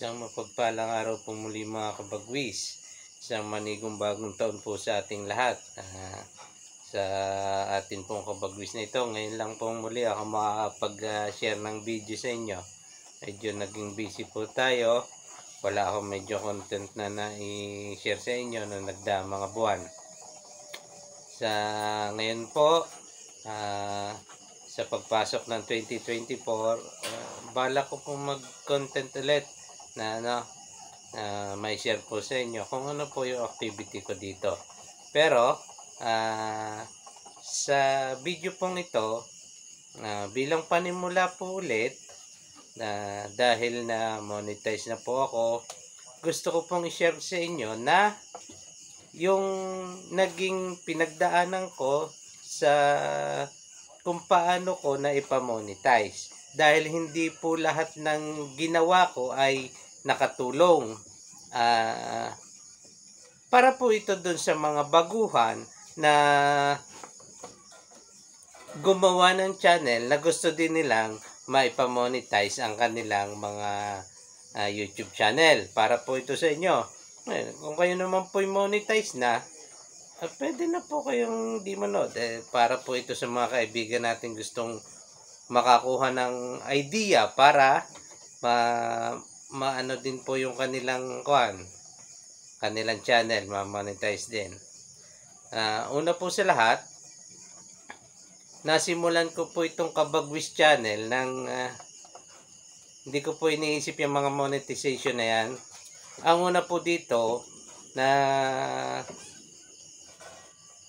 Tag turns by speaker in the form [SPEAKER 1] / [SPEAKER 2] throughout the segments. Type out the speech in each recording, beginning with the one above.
[SPEAKER 1] Isang mapagpalang araw po muli mga kabagwis. Isang manigong bagong taon po sa ating lahat. Sa atin pong kabagwis na ito, ngayon lang po muli ako makakapag-share ng video sa inyo. Medyo naging busy po tayo. Wala akong medyo content na na-share sa inyo na nagdaang mga buwan. Sa ngayon po, sa pagpasok ng 2024, balak ko pong mag-content ulit na may share po sa inyo kung ano po yung activity ko dito. Pero sa video pong ito, bilang panimula po ulit, dahil na monetize na po ako, gusto ko pong i-share sa inyo na yung naging pinagdaanan ko sa kung paano ko na ipamonetize. Dahil hindi po lahat ng ginawa ko ay nakatulong. Para po ito dun sa mga baguhan na gumawa ng channel na gusto din nilang maipamonetize ang kanilang mga YouTube channel. Para po ito sa inyo. Kung kayo naman po monetize na, pwede na po kayong di manood. Para po ito sa mga kaibigan natin gustong makakuha ng idea para maano din po yung kanilang kanilang channel, ma-monetize din. Una po sa lahat, nasimulan ko po itong Kabagwis channel ng hindi ko po iniisip yung mga monetization na yan. Ang una po dito na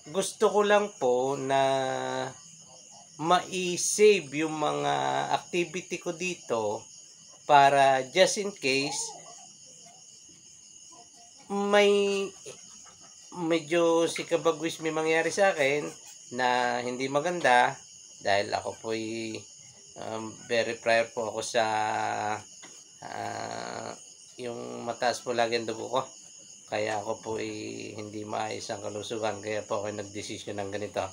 [SPEAKER 1] gusto ko lang po na ma-save yung mga activity ko dito para just in case may medyo si Kabagwis may mangyari sa akin na hindi maganda, dahil ako po'y very prior po ako sa yung mataas po lagi ang dugo ko, kaya ako po'y hindi maayos ang kalusugan, kaya po ako nagdesisyon ng ganito.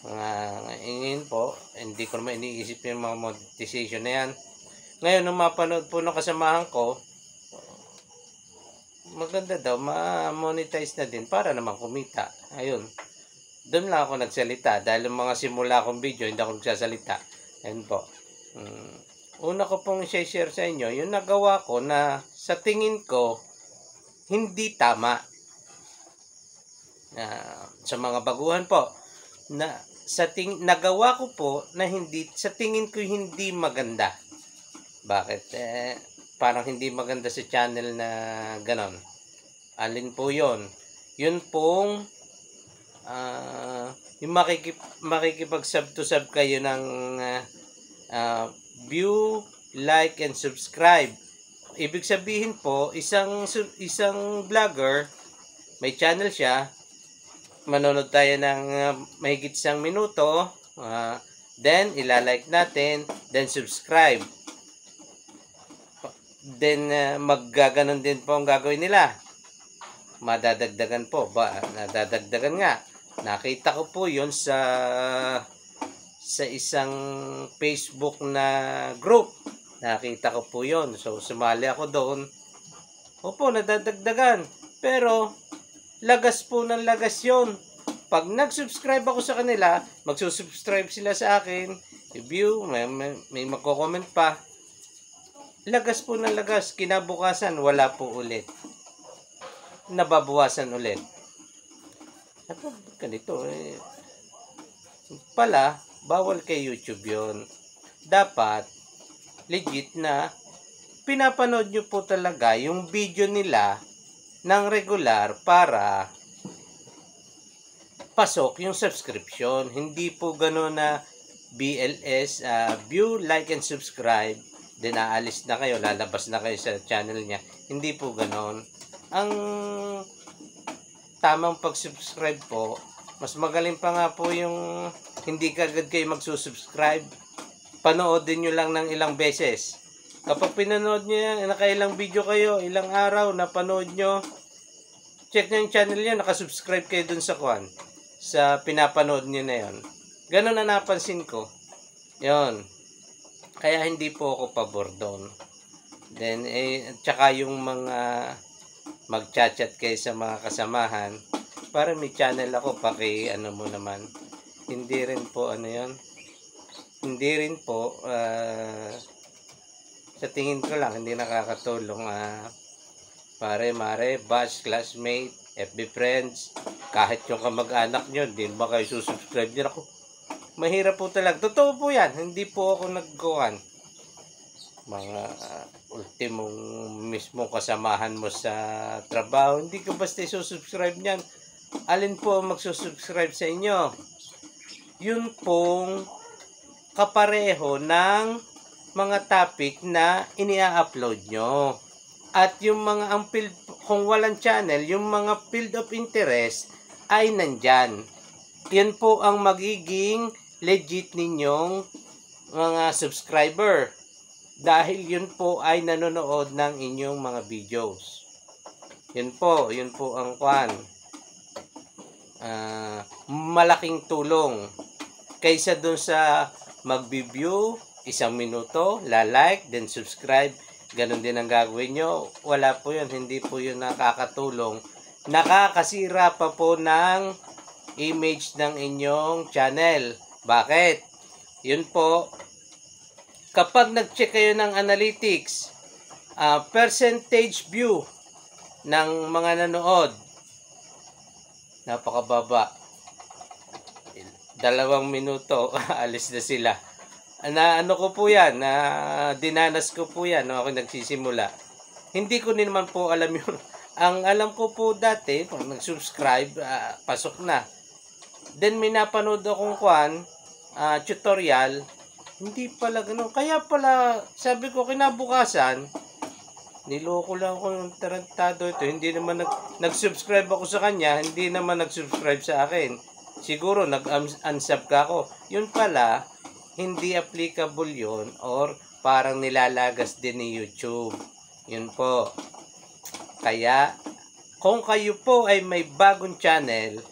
[SPEAKER 1] Ngayon po, hindi ko naman iniisip yung mga monetization na yan. Ngayon, nung mapanood po ng kasamahan ko, maganda daw, ma-monetize na din para naman kumita. Ayun, doon lang ako nagsalita. Dahil yung mga simula akong video, hindi ako nagsasalita. Ayun po. Una ko pong share sa inyo, yung nagawa ko na sa tingin ko, hindi tama. Sa mga baguhan po, na nagawa ko po na hindi sa tingin ko hindi maganda. Bakit? Parang hindi maganda sa channel na ganon. Alin po yon? Yun pong yung makikipag-sub to sub kayo ng view, like, and subscribe. Ibig sabihin po, isang vlogger, may channel siya, manonood tayo ng mahigit 1 minuto, then ilalike natin, then subscribe, then maggaganon din po ang gagawin nila, madadagdagan po nadadagdagan nga. Nakita ko po yun sa isang Facebook na group, nakita ko po yun, so sumali ako doon. Opo, nadadagdagan, pero lagas po ng lagas yun. Pag nag-subscribe ako sa kanila, magsusubscribe sila sa akin, review, may magko-comment pa. Lagas po ng lagas. Kinabukasan, wala po ulit. Nababawasan ulit. Ano ganito pala, bawal kay YouTube yun. Dapat, legit na, pinapanood nyo po talaga yung video nila ng regular para pasok yung subscription. Hindi po gano'n na BLS, view, like, and subscribe, then aalis na kayo, lalabas na kayo sa channel niya. Hindi po gano'n. Ang tamang pag-subscribe po, mas magaling pa nga po yung hindi kagad kayo magsusubscribe. Panoodin nyo lang ng ilang beses. Kapag pinanood nyo yan, nakailang video kayo, ilang araw, napanood nyo, check nyo yung channel nyo, nakasubscribe kayo dun sa sa pinapanood nyo na yon. Ganun na napansin ko. Yon. Kaya hindi po ako pabor doon. Then, tsaka yung mga mag-chat-chat kayo sa mga kasamahan. Para may channel ako, ano mo naman. Hindi rin po, hindi rin po, sa tingin ko lang, hindi nakakatulong. Pare, mare, batch, classmate, FB friends, kahit yung kamag-anak nyo, hindi ba kayo susubscribe nyo? Ako, mahirap po talaga. Totoo po yan, hindi po ako nagkuhan. Mga ultimong mismo kasamahan mo sa trabaho, hindi ka basta susubscribe nyan. Alin po ang magsusubscribe sa inyo? Yun pong kapareho ng mga topic na inia-upload nyo. At yung mga kung walang channel, yung mga field of interest ay nandyan. Yan po ang magiging legit ninyong mga subscriber. Dahil yun po ay nanonood ng inyong mga videos. Yun po ang malaking tulong. Kaysa dun sa mag-view, 1 minuto, la-like, then subscribe. Ganon din ang gagawin nyo. Wala po yun. Hindi po yun nakakatulong. Nakakasira pa po ng image ng inyong channel. Bakit? Yun po, kapag nag-check kayo ng analytics, percentage view ng mga nanood, napakababa. 2 minuto, alis na sila. Ano ko po yan, dinanas ko po yan nung ako nagsisimula. Hindi ko din naman po alam yun. Ang alam ko po dati, pag nag-subscribe, pasok na. Then may napanood akong tutorial, hindi pala ganun. Kaya pala, sabi ko kinabukasan, niloko lang ako ng tarantado ito. Hindi naman nag-subscribe ako sa kanya, hindi naman nag-subscribe sa akin. Siguro nag-unsub ka ako. Yun pala, hindi applicable yun or parang nilalagas din ni YouTube. Yun po. Kaya, kung kayo po ay may bagong channel,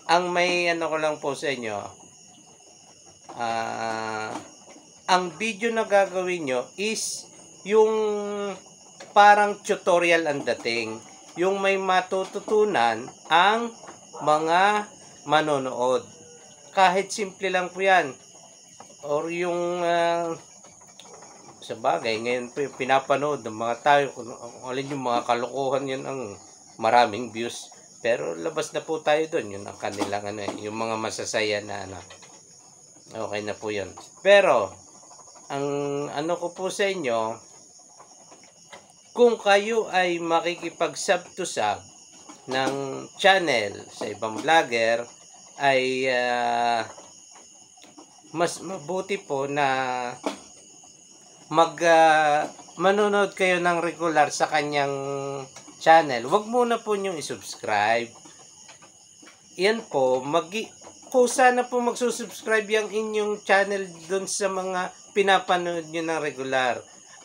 [SPEAKER 1] ang may ko lang po sa inyo, ang video na gagawin nyo is yung parang tutorial ang dating. Yung may matututunan ang mga manonood. Kahit simple lang po yan. Or yung sa bagay, ngayon po yung pinapanood ng mga tao, kung alin yung mga kalokohan, yun ang maraming views. Pero labas na po tayo doon, yun ang kanilang yung mga masasaya na okay na po yun. Pero ang ko po sa inyo, kung kayo ay makikipag-sub to sub ng channel sa ibang vlogger, ay mas mabuti po na manonood kayo ng regular sa kanyang channel. Huwag muna po nyo i-subscribe. Yan po, kung sana po magsusubscribe yung inyong channel dun sa mga pinapanood nyo ng regular.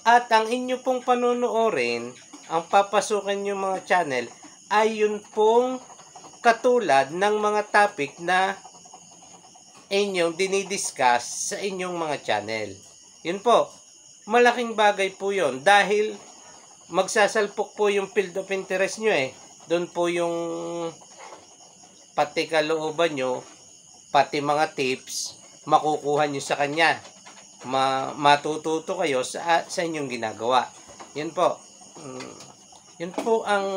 [SPEAKER 1] At ang inyo pong panonoorin, ang papasukin yung mga channel, ay yun pong katulad ng mga topic na inyong dinidiscuss sa inyong mga channel. Yun po, malaking bagay po yun dahil magsasalpok po yung field of interest nyo Doon po yung pati kalooban nyo, pati mga tips, makukuha nyo sa kanya. Matututo kayo sa inyong ginagawa. Yun po. Yun po ang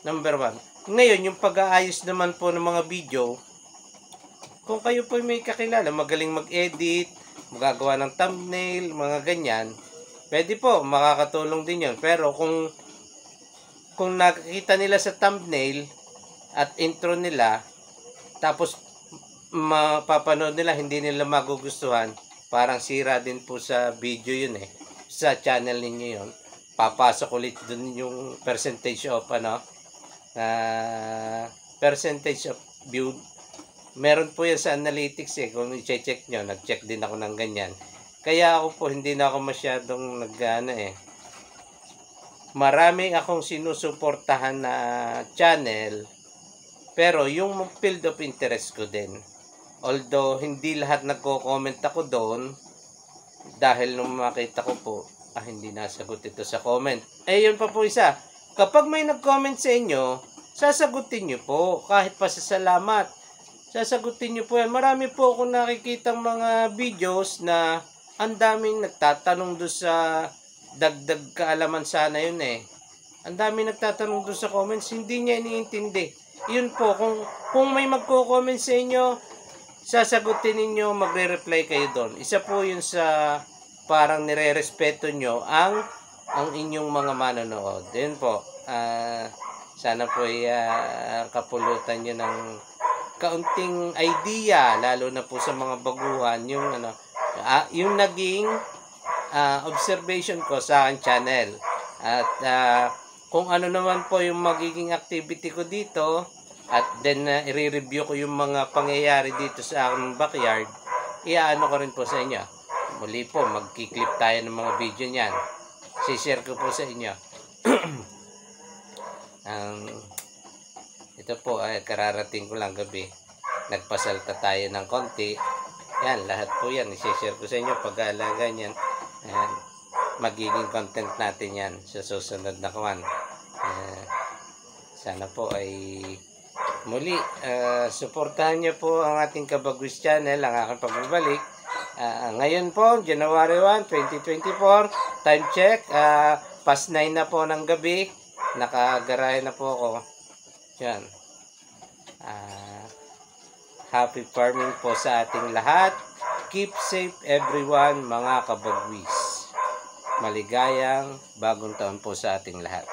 [SPEAKER 1] number 1. Ngayon, yung pag-aayos naman po ng mga video, kung kayo po may kakilala, magaling mag-edit, magagawa ng thumbnail, mga ganyan, pwede po, makakatulong din yun. Pero kung nakikita nila sa thumbnail at intro nila, tapos mapapanood nila, hindi nila magugustuhan, parang sira din po sa video yun sa channel ninyo yun. Papasok ulit dun yung percentage of percentage of view. Meron po yan sa analytics kung i-check nyo, nag-check din ako ng ganyan. Kaya ako po, hindi na ako masyadong marami akong sinusuportahan na channel, pero yung field of interest ko din. Although, hindi lahat nagko-comment ako doon, dahil nung makita ko po, hindi nasagot ito sa comment. Yun pa po isa. Kapag may nag-comment sa inyo, sasagutin nyo po. Kahit pasasalamat. Sasagutin nyo po yan. Marami po akong nakikitang mga videos na ang daming nagtatanong doon sa dagdag kaalaman sana yun eh. Ang daming nagtatanong doon sa comments, hindi niya iniintindi. Yun po, kung may magko-comment sa inyo, sasagutin ninyo, magre-reply kayo doon. Isa po yun sa parang nire-respeto nyo ang inyong mga manonood. Yun po, sana po kapulutan nyo ng kaunting idea, lalo na po sa mga baguhan, yung naging observation ko sa aking channel. At kung ano naman po yung magiging activity ko dito, at then i-review ko yung mga pangyayari dito sa aking backyard, iaano ko rin po sa inyo. Muli po, magkiklip tayo ng mga video niyan. Si-share ko po sa inyo. Ito po ay kararating ko lang gabi. Nagpasalta tayo ng konti. Yan, lahat po yan. I-share ko sa inyo pag-aalaga niyan. Ayan, magiging content natin yan sa susunod na kawan. Sana po ay muli, suportahan niyo po ang ating Kabagwis channel, ang aking pagbabalik. Ngayon po, January 1, 2024, time check, past 9 na po ng gabi, nakagarahe na po ako. Yan. Happy farming po sa ating lahat. Keep safe everyone, mga Kabagwis. Maligayang bagong taon po sa ating lahat.